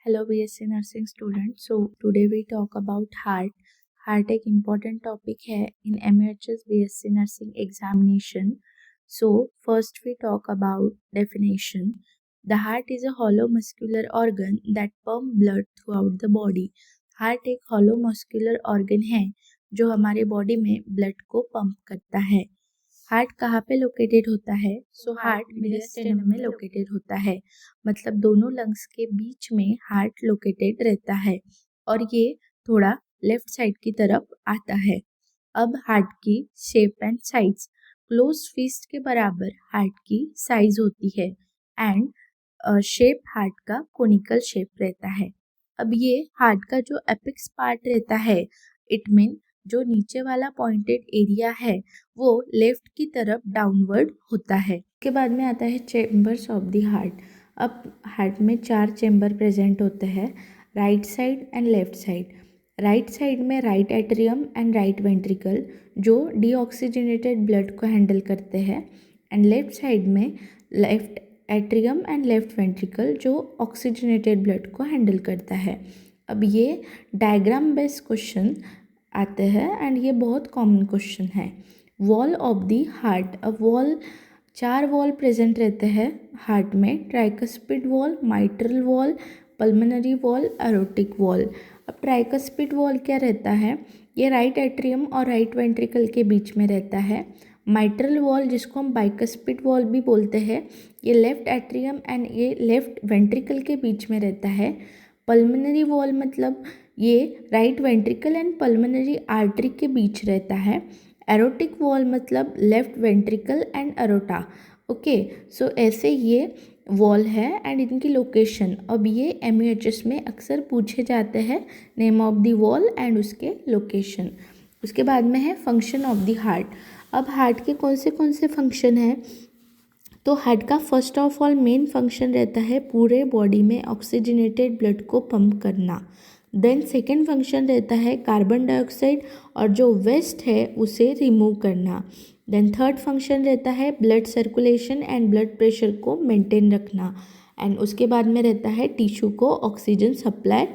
Hello BSc Nursing students. So today we talk about heart. Heart एक important topic है in MHS BSc Nursing examination. So first we talk about definition. The heart is a hollow muscular organ that pump blood throughout the body. Heart एक hollow muscular organ है जो हमारे body में blood को pump करता है. Heart कहाँ पे लोकेटेड होता है? हार्ट मीडियस्टेनम में लोकेटेड होता है, मतलब दोनों लंग्स के बीच में हार्ट लोकेटेड रहता है और ये थोड़ा लेफ्ट साइड की तरफ आता है. अब हार्ट की shape and size. Close fist के बराबर हार्ट की साइज होती है एंड शेप हार्ट का कोनिकल शेप रहता है. अब ये हार्ट का जो एपिक्स पार्ट रहता है, इट मीन जो नीचे वाला पॉइंटेड एरिया है वो लेफ्ट की तरफ डाउनवर्ड होता है. उसके बाद में आता है चेम्बर्स ऑफ द हार्ट. अब हार्ट में 4 चेम्बर प्रेजेंट होते हैं, right side and left side. Right side में right atrium and right ventricle जो डीऑक्सीजनेटेड ब्लड को हैंडल करते हैं, एंड लेफ्ट साइड में left atrium and left ventricle जो ऑक्सीजनेटेड ब्लड को हैंडल करता है. अब ये डायग्राम बेस्ड क्वेश्चन आते हैं एंड ये बहुत कॉमन क्वेश्चन है. Wall of the heart. अब वॉल 4 वॉल प्रेजेंट रहते हैं हार्ट में, tricuspid wall, mitral valve, pulmonary wall, erotic wall. अब ट्राइकस्पिड वॉल क्या रहता है? ये राइट एट्रियम और राइट वेंट्रिकल के बीच में रहता है. माइट्रल वॉल जिसको हम बाइकस्पिड वॉल भी बोलते हैं, ये लेफ्ट एट्रियम एंड ये लेफ्ट वेंट्रिकल के बीच में रहता है. पल्मोनरी वॉल मतलब ये right ventricle and pulmonary artery के बीच रहता है. एरोटिक वॉल मतलब left ventricle and aorta. Okay, so ऐसे ये वॉल है एंड इनकी लोकेशन. अब ये MUHS में अक्सर पूछे जाते हैं, name of the wall and उसके लोकेशन. उसके बाद में है फंक्शन ऑफ द हार्ट. अब हार्ट के कौन से फंक्शन हैं? तो हार्ट का first of all main function रहता है पूरे बॉडी में ऑक्सीजनेटेड ब्लड को पंप करना. देन सेकेंड फंक्शन रहता है कार्बन डाइऑक्साइड और जो वेस्ट है उसे रिमूव करना. देन थर्ड फंक्शन रहता है blood circulation and blood pressure को मेंटेन रखना. एंड उसके बाद में रहता है टिश्यू को ऑक्सीजन सप्लाई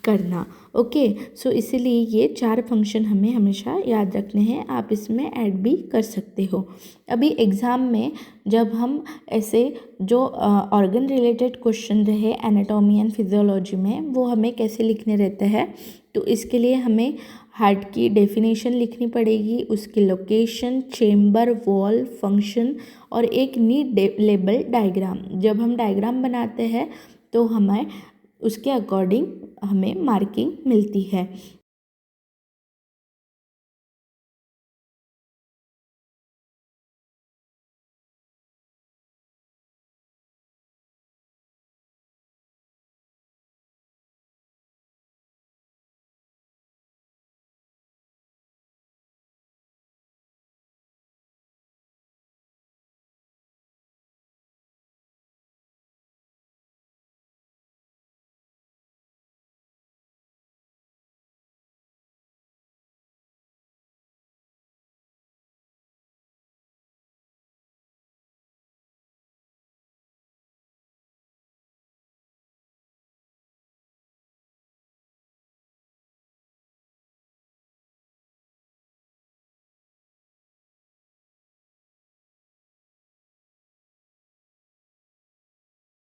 करना. ओके, सो इसीलिए ये 4 फंक्शन हमें हमेशा याद रखने हैं. आप इसमें ऐड भी कर सकते हो. अभी एग्ज़ाम में जब हम ऐसे जो ऑर्गन रिलेटेड क्वेश्चन रहे एनाटॉमी एंड फिजियोलॉजी में, वो हमें कैसे लिखने रहते हैं, तो इसके लिए हमें हार्ट की डेफिनेशन लिखनी पड़ेगी, उसकी लोकेशन, चेम्बर, वॉल, फंक्शन और एक नीट लेबल डायग्राम. जब हम डायग्राम बनाते हैं तो हमें उसके अकॉर्डिंग हमें मार्किंग मिलती है.